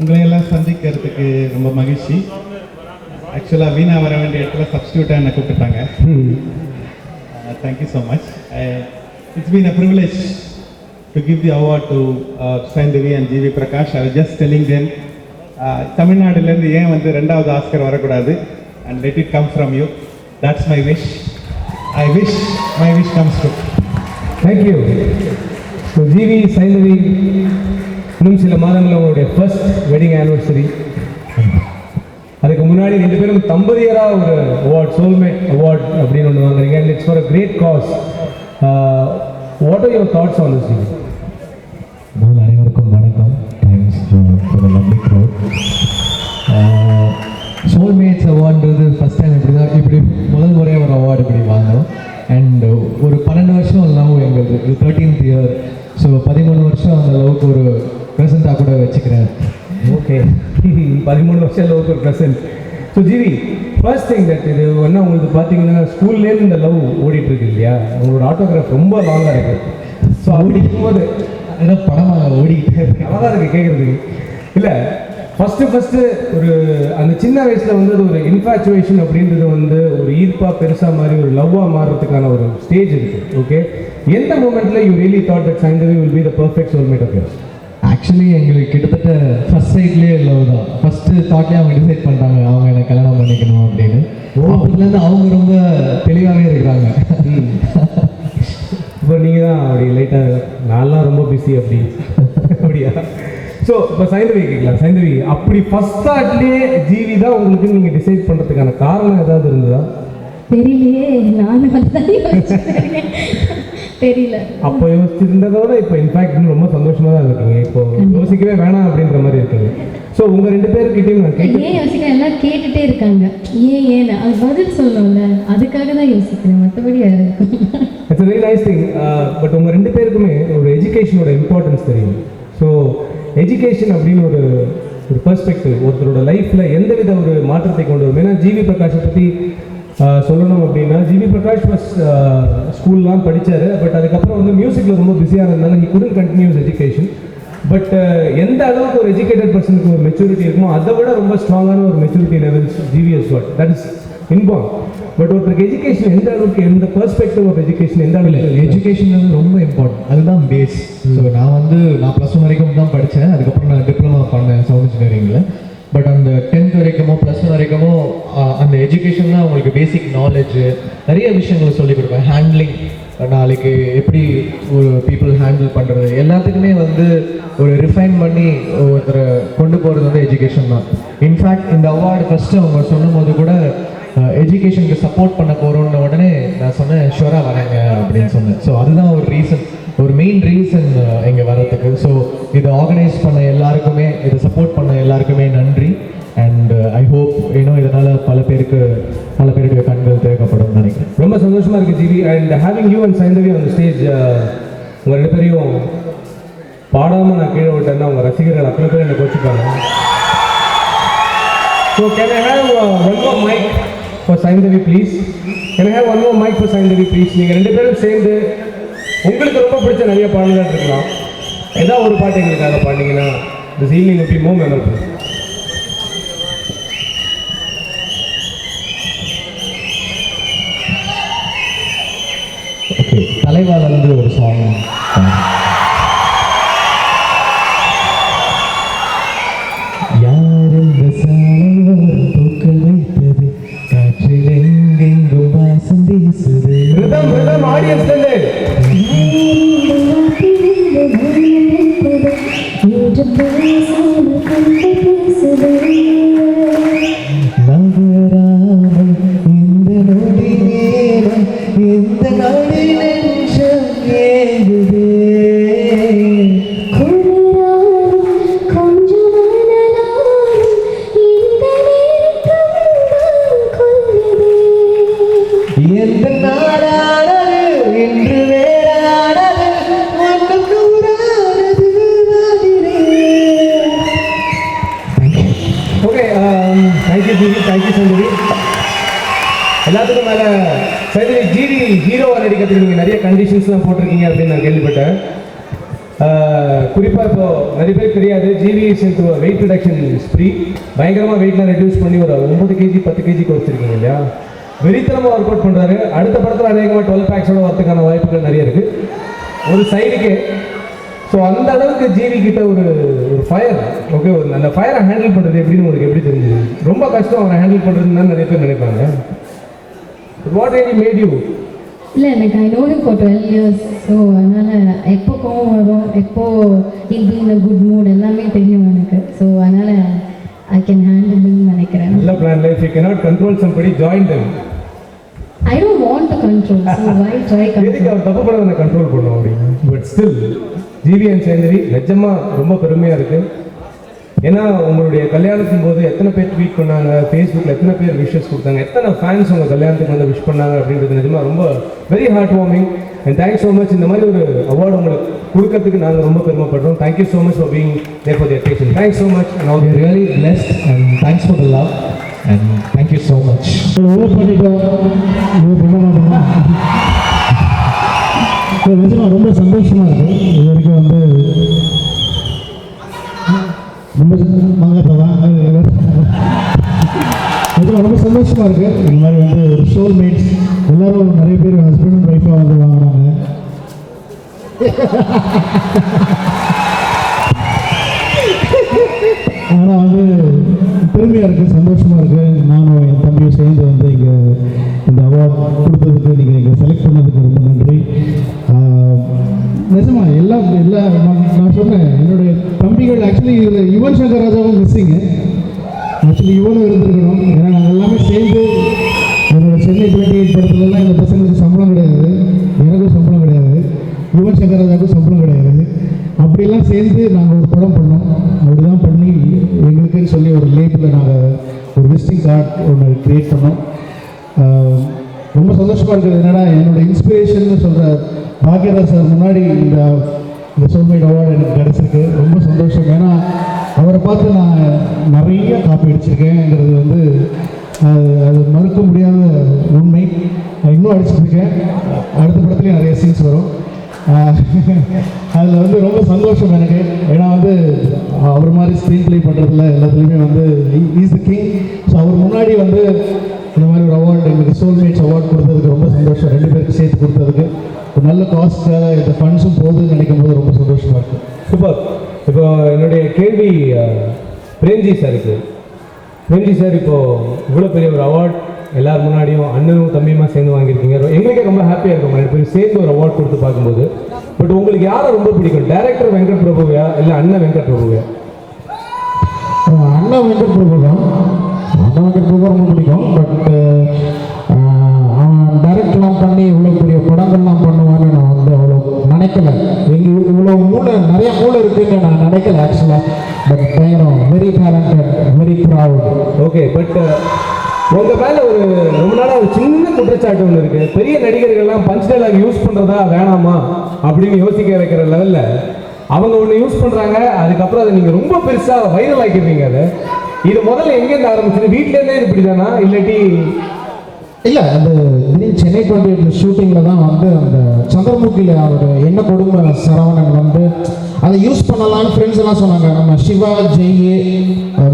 உங்களையெல்லாம் சந்திக்கிறதுக்கு ரொம்ப மகிழ்ச்சி. ஆக்சுவலாக வீணா வர வேண்டிய இடத்துல சப்ஸ்டியூட்டாக என்னை கூப்பிட்டாங்க. Thank you so much. It's been a privilege to give the award to Saindhavi and GV Prakash. I was just telling them தமிழ்நாடுலேருந்து ஏன் வந்து 2வது ஆஸ்கர் வரக்கூடாது, and let it come from you. That's my wish. I wish my wish comes true. Thank you. So GV, Saindhavi, இன்னும் சில மாதங்களில் உங்களுடைய first wedding anniversary. அதுக்கு முன்னாடி 2 பேரும் தம்பதியராக ஒரு அவார்ட், சோல்மேட் அவார்ட் அப்படின்னு ஒன்று வாங்குறீங்க. And it's for a great cause. What are your thoughts on this? GV, அனைவருக்கும் வணக்கம். Thanks for the lovely crowd. Soulmates அவார்டுன்றது ஃபஸ்ட் டைம் இப்படி முதல் முறையாக ஒரு அவார்டு இப்படி வாங்குறோம். அண்ட் ஒரு 12 வருஷம் லவ் எங்களுக்கு, இது 13th இயர். ஸோ 13 வருஷம் அந்த லவ்க்கு ஒரு ப்ரெசண்ட்டாக கூட வச்சுக்கிறேன். ஓகே, 13 வருஷம் லவ் ஒரு present. So GV, first thing that இது ஒன்றா உங்களுக்கு பார்த்தீங்கன்னா ஸ்கூல்லேருந்து இந்த லவ் ஓடிட்டுருக்கு இல்லையா? உங்களோட ஆட்டோகிராஃப் ரொம்ப லாங்காக இருக்குது. ஸோ அப்படி இருக்கும்போது ஏன்னா படமாக ஓடிக்கிட்டே நல்லா தான் இருக்குது கேட்குறதுக்கு. இல்லை, ஃபஸ்ட்டு ஒரு அந்த சின்ன வயசில் வந்து அது ஒரு இன்ஃபேச்சுவேஷன் அப்படின்றது வந்து ஒரு ஈர்ப்பாக பெருசாக மாதிரி ஒரு லவ்வாக மாறுறதுக்கான ஒரு ஸ்டேஜ் இருக்குது. ஓகே, எந்த மூமெண்ட்டில் you really thought that Saindhavi will be the perfect soulmate of yours? Actually எங்களுக்கு கிட்டத்தட்ட ஃபர்ஸ்ட் சைட்லேயே லவ் தான். ஃபஸ்ட்டு தாட்லேயே அவங்க டிசைட் பண்ணிட்டாங்க அவங்க என்னை கல்யாணம் பண்ணிக்கணும் அப்படின்னு. அதுலேருந்து அவங்க ரொம்ப தெளிவாகவே இருக்கிறாங்க. இப்போ நீங்கள் தான் அப்படி லைட்டாக நான்லாம் ரொம்ப பிஸி அப்படியா? ஸோ இப்போ சைந்தவி கேட்கலாம். சைந்தவி, அப்படி ஃபர்ஸ்ட் தாட்லேயே ஜிவி தான் உங்களுக்கு நீங்கள் டிசைட் பண்ணுறதுக்கான காரணம் ஏதாவது இருந்ததா? தெரியலையே, நானும் தெரியல. அப்போ யோசிச்சிருந்ததோட இப்போ இன்ஃபேக்ட் இன்னும் ரொம்ப சந்தோஷமாக தான் இருக்கீங்க. இப்போ யோசிக்கவே வேணாம் அப்படின்ற மாதிரி இருக்குங்க. ஸோ உங்கள் 2 பேர்கிட்டையும் நான் ஏன் யோசிக்கிறேன், எல்லாம் கேட்டுகிட்டே இருக்காங்க ஏன்னு அது பதில் சொல்லணும்ல, அதுக்காக தான் யோசிக்கிறேன், மற்றபடி it's very nice thing. But உங்கள் 2 பேருக்குமே ஒரு எஜுகேஷனோட இம்பார்ட்டன்ஸ் தெரியும். ஸோ எஜுகேஷன் அப்படின்னு ஒரு பெர்ஸ்பெக்டிவ் ஒருத்தரோட லைஃப்பில் எந்தவித ஒரு மாற்றத்தை கொண்டு வரும். ஏன்னா ஜிவி பிரகாஷை பற்றி சொல்லணும் அப்படின்னா, ஜிவி பிரகாஷ் ஸ்கூல்லாம் படித்தார். பட் அதுக்கப்புறம் வந்து மியூசிக்கில் ரொம்ப பிஸியாக இருந்ததுனால he couldn't continues education. But எந்த அளவுக்கு ஒரு எஜுகேட்டட் பர்சனுக்கு ஒரு மெச்சூரிட்டி இருக்குமோ அதை விட ரொம்ப ஸ்ட்ராங்கான ஒரு maturity levels GV has got. That is inborn. But ஒருத்தருக்கு எஜுகேஷன் எந்த அளவுக்கு, எந்த பெர்ஸ்பெக்டிவ் ஆஃப் எஜுகேஷன் எந்த அளவுக்கு, எஜுகேஷன் வந்து ரொம்ப இம்பார்ட்டன்ட். அதுதான் பேஸ். ஸோ நான் +1 வரைக்கும் தான் படித்தேன். அதுக்கப்புறம் நான் டிப்ளமா பண்ணேன் சவுண்ட் இன்ஜினியரிங்கில். பட் அந்த 10th வரைக்குமோ +1 வரைக்குமோ அந்த எஜுகேஷன் தான் உங்களுக்கு பேசிக் நாலேஜு, நிறைய விஷயங்களை சொல்லிக் கொடுப்பேன். ஹேண்ட்லிங், நாளைக்கு எப்படி ஒரு பீப்புள் ஹேண்டில் பண்ணுறது, எல்லாத்துக்குமே வந்து ஒரு ரிஃபைன் பண்ணி ஒருத்தரை கொண்டு போகிறது வந்து எஜுகேஷன் தான். இன்ஃபேக்ட் இந்த அவார்டு ஃபஸ்ட்டு அவங்க சொன்னும் போது கூட எஜுகேஷனுக்கு சப்போர்ட் பண்ண போகிறோன்னு உடனே நான் சொன்னேன் ஷுவராக வரேங்க அப்படின்னு சொன்னேன். ஸோ அதுதான் ஒரு ரீசன், ஒரு மெயின் ரீசன் இங்கே வர்றதுக்கு. ஸோ இதை ஆர்கனைஸ் பண்ண எல்லாருக்குமே, இதை சப்போர்ட் பண்ண எல்லாருக்குமே நன்றி. அண்ட் ஐ ஹோப் இதனால் பல பேருடைய கண்கள் தேவைப்படும் நினைக்கிறேன். ரொம்ப சந்தோஷமாக இருக்குது GV. And having you and Saindhavi on the stage, உங்கள் 2 பேரையும் பாடாமல் நான் கீழே விட்டேன்னா உங்கள் ரசிகர்கள் அத்தனை பேர் என்னை கோச்சிப்பாங்க. So can I have one more mic for Saindhavi please? Can I have one more mic for Saindhavi please? நீங்கள் 2 பேரும் சேர்ந்து உங்களுக்கு ரொம்ப பிடிச்ச நிறைய பாடல்கள் இருக்கலாம், ஏதாவது ஒரு பாட்டு எங்களுக்காக பாடினீங்கன்னா this evening will be more memorable. Okay, தலைவாலேருந்து ஒரு சாங். யார் இந்த சாலையோரம் பூக்கள் வைத்தது, காற்றில் எங்கெங்கும் வாசம் வீசுது. ஆடியன்ஸ் நகராமல் இந்த நொடி நேரம், இந்த நொடி நிமிஷம் ஏங்குதே. எந்த நாடானது இன்று வேறானது, ஒன்றும் நூறானது நாடினே. Okay, thank you GV, thank you Saindhavi. எல்லாத்துக்கும் மேலே சைந்தவி, ஜிவி ஹீரோவாக நடிக்கிறதுக்கு நீங்கள் நிறைய கண்டிஷன்ஸ்லாம் போட்டிருக்கீங்க அப்படின்னு நான் கேள்விப்பட்டேன். குறிப்பாக இப்போ நிறைய பேர் தெரியாது, GV is into weight reduction spree. பயங்கரமாக வெயிட்லாம் ரெடியூஸ் பண்ணி ஒரு 9 kg 10 kg குறைச்சிருக்கீங்க இல்லையா? வெறித்தனமாக ஒர்க் அவுட் பண்ணுறாரு. அடுத்த படத்தில் அநேகமாக 12 packs வரதுக்கான வாய்ப்புகள் நிறைய இருக்குது ஒரு சைடுக்கு. ஸோ அந்த அளவுக்கு ஜிவி கிட்ட ஒரு ஃபயர். ஓகே, ஒரு அந்த ஃபயரை ஹேண்டில் பண்ணுறது எப்படின்னு உங்களுக்கு எப்படி தெரிஞ்சுது? ரொம்ப கஷ்டம் அவரை ஹேண்டில் பண்ணுறதுன்னு தான் நிறைய பேர் நினைப்பாங்க. What really made you? இல்லை, எனக்கு I know him for 12 years. So அதனால் எப்போ கோவம் வரும், எப்போ I'll be in a good mood எல்லாமே தெரியும் எனக்கு. ஸோ அதனால் ஐ கேன் ஹேண்டில்னு நினைக்கிறேன். நல்ல plan. Life you cannot control somebody, join them. I don't want to control. So why try எதுக்கு கண்ட்ரோல்? அவர் தப்பு பண்ண கண்ட்ரோல் பண்ணும் அப்படின்னு. பட் ஸ்டில் ஜிவி அண்ட் சேந்தரி நிஜமாக ரொம்ப பெருமையாக இருக்குது. ஏன்னா உங்களுடைய கல்யாணத்தின் போது எத்தனை பேர் ட்வீட் பண்ணாங்க, ஃபேஸ்புக்கில் எத்தனை பேர் விஷஸ் கொடுத்தாங்க, எத்தனை ஃபேன்ஸ் உங்கள் கல்யாணத்துக்கு வந்து விஷ் பண்ணாங்க அப்படின்றது நிஜமாக ரொம்ப very heart warming. And thanks so much. இந்த மாதிரி ஒரு அவார்டு உங்களுக்கு கொடுக்கறதுக்கு நாங்கள் ரொம்ப பெருமைப்படுறோம். Thank you so much for being there for the occasion. Thanks so much and all really blessed and thanks for the love and thank you so much. நிஜமாக ரொம்ப சந்தோஷமாக இருக்குது. இது வரைக்கும் வந்து ரொம்ப மங்கப்பதான் நிஜமாக ரொம்ப சந்தோஷமாக இருக்குது. இந்த மாதிரி வந்து ஒரு சோல்மேட்ஸ் எல்லோரும் நிறைய பேர் ஹஸ்பண்ட் அண்ட் ஒய்ஃபாக வந்து வாங்கினாங்க. ஆனால் வந்து பெருமையாக இருக்குது, சந்தோஷமாக இருக்குது. நானும் என் தம்பியும் சேர்ந்து வந்து இங்கே இந்த அவார்ட் கொடுத்ததுக்கு, நீங்கள் இங்கே செலக்ட் பண்ணதுக்கு ரொம்ப நன்றி. நிஜமா எல்லாம் நான் சொன்னேன், என்னுடைய தம்பிகள் ஆக்சுவலி இதில் யுவன் சங்கர் ராஜாவும் மிஸ்ஸிங்கு. ஆக்சுவலி யுவனும் இருந்திருக்கணும். ஏன்னா நாங்கள் எல்லாமே சேர்ந்து என்னோட சென்னை 28 படத்துலலாம் இந்த பசங்களுக்கு சம்பளம் கிடையாது, எனக்கும் சம்பளம் கிடையாது, யுவன் சங்கர் ராஜாவுக்கும் சம்பளம் கிடையாது. அப்படிலாம் சேர்ந்து நாங்கள் ஒரு படம் பண்ணோம். அப்படி தான் பண்ணி எங்களுக்குன்னு சொல்லி ஒரு லேபிளில் நாங்கள் ஒரு விசிட்டிங் கார்டு ஒன்று க்ரியேட் பண்ணோம். ரொம்ப சந்தோஷமாக இருக்குது. என்னடா என்னோடய இன்ஸ்பிரேஷன் சொல்கிற பாக்யராஜ் சார் முன்னாடி இந்த சோல்மேட் அவார்டு எனக்கு கிடச்சிருக்கு. ரொம்ப சந்தோஷம். ஏன்னா அவரை பார்த்து நான் நிறைய காப்பி அடிச்சிருக்கேங்கிறது வந்து அது மறுக்க முடியாத உண்மை. இன்னும் அடிச்சிட்ருக்கேன். அடுத்த படத்துலேயும் நிறைய சீன்ஸ் வரும். அதில் வந்து ரொம்ப சந்தோஷம் எனக்கு. ஏன்னா வந்து அவர் மாதிரி ஸ்க்ரீன் ப்ளே பண்ணுறதுல எல்லாத்துலேயுமே வந்து இஸ் த கிங். ஸோ அவர் முன்னாடி வந்து இந்த மாதிரி ஒரு அவார்டு, எங்களுக்கு சோல்மேட்ஸ் அவார்டு கொடுத்ததுக்கு ரொம்ப சந்தோஷம். 2 பேருக்கு சேர்த்து கொடுத்ததுக்கு ஒரு நல்ல காஸ்ட்டாக இந்த ஃபண்ட்ஸும் போகுதுன்னு நினைக்கும் போது ரொம்ப சந்தோஷமாக இருக்குது. சூப்பர். இப்போ என்னுடைய கேள்வி பிரேம்ஜி சாருக்கு. பிரேம்ஜி சார், இப்போது இவ்வளோ பெரிய ஒரு அவார்ட் எல்லாரும் முன்னாடியும் அண்ணனும் தம்பியுமா சேர்ந்து வாங்கியிருக்கீங்க. எங்களுக்கே ரொம்ப ஹாப்பியாக இருக்கும் 2 பேரும் சேர்ந்து ஒரு அவார்ட் கொடுத்து பார்க்கும்போது. பட் உங்களுக்கு யாரை ரொம்ப பிடிக்கும்? டைரக்டர் வெங்கட் பிரபுவையா இல்லை அண்ணன் வெங்கட் பிரபுவையா? அண்ணா வெங்கட் பிரபு தான். அண்ணா வெங்கட் பிரபு ரொம்ப பிடிக்கும். பட் அவன் டைரக்ட்லாம் பண்ணி இவ்வளோ பெரிய படங்கள்லாம் பண்ணுவான்னு நான் வந்து அவ்வளோ நினைக்கல. இவ்வளோ நிறைய மூளை இருக்குன்னு நான் நினைக்கல ஆக்சுவலாக. பட் பயங்கரம், very talented, very proud. Okay, but உங்கள் மேலே ஒரு ரொம்ப நாளாக ஒரு சின்ன குற்றச்சாட்டு ஒன்று இருக்குது. பெரிய நடிகர்கள்லாம் பஞ்ச் டைலாக் யூஸ் பண்ணுறதா வேணாமா அப்படின்னு யோசிக்க வைக்கிற லெவலில் அவங்க ஒன்று யூஸ் பண்ணுறாங்க. அதுக்கப்புறம் அதை நீங்கள் ரொம்ப பெருசாக வைரல் ஆக்கிடுறீங்க. அதை இது முதல்ல எங்கேருந்து ஆரம்பிச்சது? வீட்டிலேருந்தே இது இப்படி தானா இல்லாட்டி? இல்லை, அந்த திடீர் சென்னை 28 ஷூட்டிங்கில் தான் வந்து அந்த சந்திரமுகியில் அவர் என்ன கொடுமை சரவணன் வந்து அதை யூஸ் பண்ணலான்னு ஃப்ரெண்ட்ஸ் எல்லாம் சொன்னாங்க. நம்ம சிவா, ஜெய்,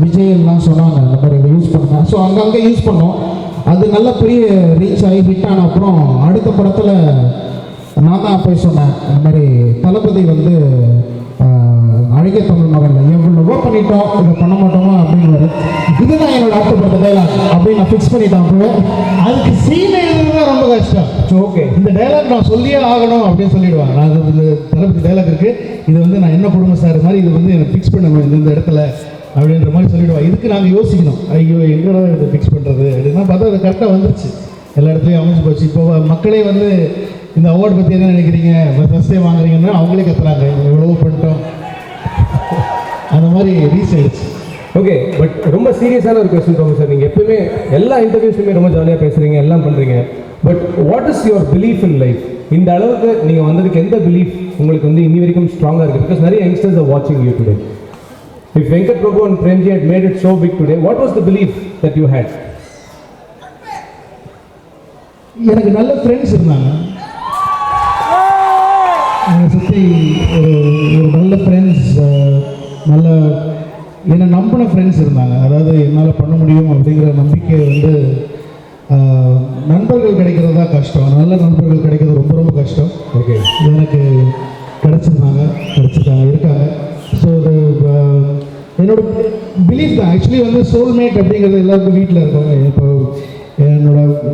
விஜய் எல்லாம் சொன்னாங்க அந்த மாதிரி இதை யூஸ் பண்ணுங்க. ஸோ அங்கங்கே யூஸ் பண்ணோம். அது நல்ல பெரிய ரீச் ஆகி ஹிட் ஆன அப்புறம் அடுத்த படத்தில் நான் தான் போய் சொன்னேன், இந்த மாதிரி தளபதி வந்து அழகிய தமிழ் மகனில் எவ்வளவோ பண்ணிட்டோம், இதை பண்ண மாட்டோமா அப்படின்னு. இதுதான் என்னோட அடுத்த படத்தை டைலாக் அப்படின்னு நான் ஃபிக்ஸ் பண்ணிட்டேன். அப்போ அதுக்கு சீன் எழுதுறது தான் ரொம்ப கஷ்டம். ஓகே, இந்த டைலாக் நான் சொல்லியே ஆகணும் அப்படின்னு சொல்லிடுவாங்க. நான் அது தளபதி டைலாக் இருக்குது, இது வந்து நான் என்ன கொடுமை சார் மாதிரி இது வந்து எனக்கு ஃபிக்ஸ் பண்ணணும் இந்த இடத்துல அப்படின்ற மாதிரி சொல்லிவிடுவாங்க. இதுக்கு நாங்கள் யோசிக்கணும், ஐயோ எங்கடா இதை ஃபிக்ஸ் பண்ணுறது அப்படின்னா பார்த்தா அது கரெக்டாக வந்துருச்சு, எல்லா இடத்துலையும் அமைஞ்சு போச்சு. இப்போ மக்களே வந்து இந்த அவார்டு பற்றி என்ன நினைக்கிறீங்க, ஃபஸ்ட் டைம் வாங்குறீங்கன்னா அவங்களே கத்துறாங்க, எவ்வளவோ பண்ணிட்டோம், அந்த மாதிரி ரீச் ஆயிடுச்சு. ஓகே, பட் ரொம்ப சீரியஸான ஒரு கொஸ்டின் தோங்க சார். நீங்கள் எப்பவுமே எல்லா இன்டர்வியூஸ்லையுமே ரொம்ப ஜாலியாக பேசுகிறீங்க, எல்லாம் பண்ணுறீங்க. But what is your belief in life? இந்த அளவுக்கு நீங்கள் வந்ததுக்கு எந்த பிலீஃப் உங்களுக்கு வந்து இன்னி வரைக்கும் ஸ்ட்ராங்காக இருக்குது? பிகாஸ் நிறைய யங்ஸ்டர்ஸ் ஆர் வாட்சிங் you today. If Venkat Prabhu and Premji had made it so big today, what was the belief that you had? எனக்கு நல்ல ஃப்ரெண்ட்ஸ் இருந்தாங்க. என்னை சுற்றி ஒரு நம்பின ஃப்ரெண்ட்ஸ் இருந்தாங்க. அதாவது என்னால் பண்ண முடியும் அப்படிங்கிற நம்பிக்கை வந்து நண்பர்கள் கிடைக்கிறது தான் கஷ்டம். நல்ல நண்பர்கள் கிடைக்கிறது ரொம்ப ரொம்ப கஷ்டம். ஓகே, எனக்கு கிடைச்சிருக்காங்க இருக்காங்க. ஸோ அது என்னோட பிலீஃப் தான். ஆக்சுவலி வந்து சோல்மேட் அப்படிங்கிறது எல்லாருக்கும் வீட்டில் இருக்கும். இப்போ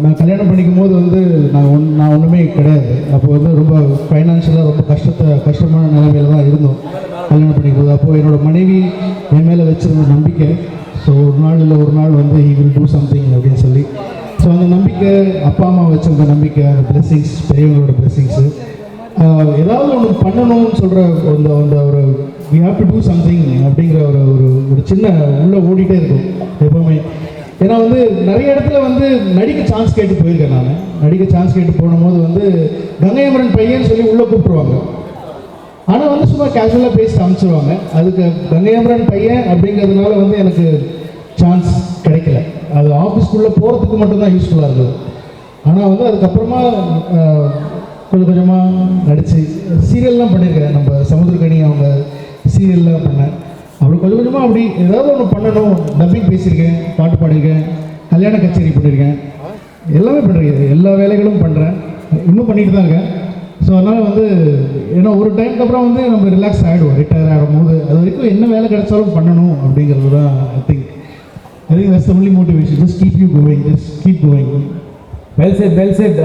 நான் கல்யாணம் பண்ணிக்கும் போது வந்து நான் ஒன்றுமே கிடையாது. அப்போ வந்து ரொம்ப ஃபைனான்ஷியலாக ரொம்ப கஷ்டமான நிலைமையில தான் இருந்தோம் கல்யாணம் பண்ணிக்கும் போது. அப்போது என்னோடய மனைவி என் மேலே வச்சிருந்த நம்பிக்கை, ஸோ ஒரு நாள் வந்து he will do something அப்படின்னு சொல்லி, ஸோ அந்த நம்பிக்கை, அப்பா அம்மா வச்சிருந்த நம்பிக்கை, அந்த பிளெஸிங்ஸ், பெரியவங்களோட பிளெஸிங்ஸு, ஏதாவது ஒன்று பண்ணணும்னு சொல்கிற அந்த ஒரு we have to do something அப்படிங்கிற ஒரு சின்ன உள்ளே ஓடிட்டே இருக்கும் எப்போவுமே. ஏன்னா வந்து நிறைய இடத்துல வந்து நடிக்க சான்ஸ் கேட்டு போயிருக்கேன். நான் நடிக்க சான்ஸ் கேட்டு போகும்போது வந்து கங்கையமரன் பையன்னு சொல்லி உள்ளே கூப்பிட்ருவாங்க. ஆனால் வந்து சும்மா கேஷுவலாக பேசி அனுப்பிச்சிடுவாங்க. அதுக்கு கங்கையமரன் பையன் அப்படிங்கிறதுனால வந்து எனக்கு சான்ஸ் கிடைக்கல. அது ஆஃபீஸ்க்குள்ளே போகிறதுக்கு மட்டும்தான் யூஸ்ஃபுல்லாக இருந்தது. ஆனால் வந்து அதுக்கப்புறமா கொஞ்சம் கொஞ்சமாக நடித்து சீரியல்லாம் பண்ணியிருக்கேன். நம்ம சமுத்திரக்கனி அவங்க சீரியல்லாம் பண்ணேன். அப்படி கொஞ்சம் கொஞ்சமாக அப்படி ஏதாவது ஒன்று பண்ணணும். டப்பிங் பேசியிருக்கேன், பாட்டு பாடியிருக்கேன், கல்யாண கச்சேரி பண்ணியிருக்கேன், எல்லாமே பண்ணியிருக்கேன். எல்லா வேலைகளும் பண்ணுறேன், இன்னும் பண்ணிட்டு தான் இருக்கேன். ஸோ அதனால் வந்து ஏன்னா ஒரு டைமுக்கு அப்புறம் வந்து நம்ம ரிலாக்ஸ் ஆகிடுவோம். ரிட்டையர் ஆகும்போது அது வரைக்கும் என்ன வேலை கிடைச்சாலும் பண்ணணும் அப்படிங்கிறது தான் I think that's the only motivation. Just keep you going, just keep going. Well set.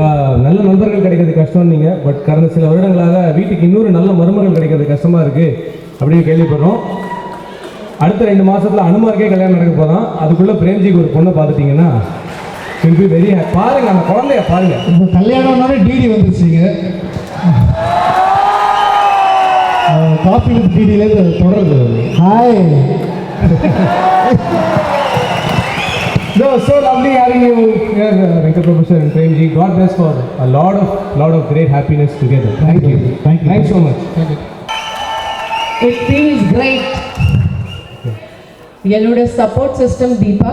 நல்ல நண்பர்கள் கிடைக்கிறது கஷ்டம் நீங்கள், பட் கடந்த சில வருடங்களாக வீட்டுக்கு இன்னொரு நல்ல மருமகள் கிடைக்கிறது கஷ்டமாக இருக்குது அப்படின்னு கேள்விப்படுறோம். அடுத்த 2 மாதத்தில் அனுமாருக்கே கல்யாணம் நடக்க போதான். அதுக்குள்ளே பிரேம்ஜிக்கு ஒரு பொண்ணை பார்த்துட்டிங்கன்னா வில் பி வெரி ஹாப்பி. பாருங்கள் அந்த குழந்தைய பாருங்கள். இப்போ கல்யாணம்னாலே டிடி வந்துருச்சுங்க. காஃபி வித் டிடியிலேருந்து தொடருது. Hi. No, so lovely having you here, Venkat Prabhu sir and Premji. God bless for a lot of great happiness together. Thank you. Thanks so much. It feels great. என்னோட support system Deepa.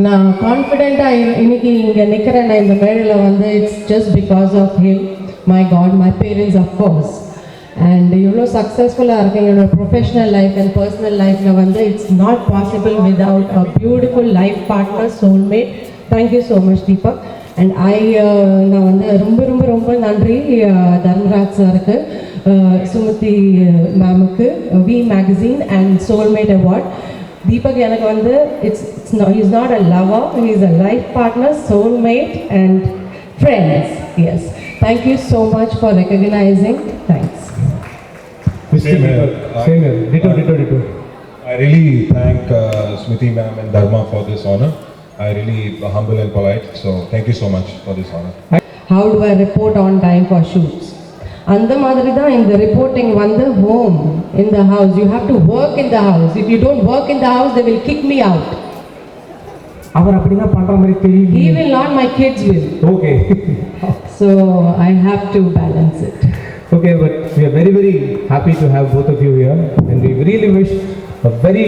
நான் கான்ஃபிடென்ட்டாக இன்னைக்கு இங்கே நிற்கிறேன். நான் இந்த மேடையில் வந்து it's just because of him, my God, my parents of course. And இவ்வளோ சக்ஸஸ்ஃபுல்லாக இருக்கேன். என்னோட ப்ரொஃபஷனல் லைஃப் அண்ட் பர்சனல் லைஃப்பில் வந்து it's not possible without a beautiful life partner, soulmate. Thank you so much Deepa. And நான் வந்து ரொம்ப ரொம்ப ரொம்ப நன்றி தர்மராஜ் சாருக்கு, சுமதி மேமுக்கு, V magazine and soulmate award. Deepak எனக்கு வந்து is not a lover, he is a life partner, soulmate and friends. Yes, thank you so much for recognizing. Thanks. Same here. Ditto. I really thank Smriti ma'am and Dharma for this honor. I really humble and polite, so thank you so much for this honor. How do I report on time for shoots? அந்த மாதிரி தான் இந்த reporting வந்து home, in the house. You have to work in the house. If you don't work in the house, they will kick me out. அவர் அப்படி தான் பண்ணுற மாதிரி தெரியும். He will not, my kids will. Okay. So I have to balance it. Okay, but we are very, very happy to have both of you here, and we really wish a very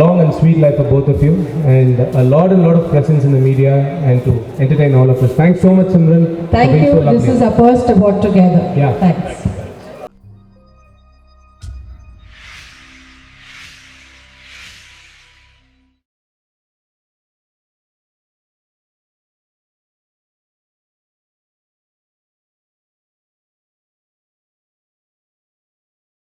long and sweet life for both of you, and a lot of presence in the media and to entertain all of us. Thanks so much, Simran. Thank you. This is our first award together. Yeah. Thanks.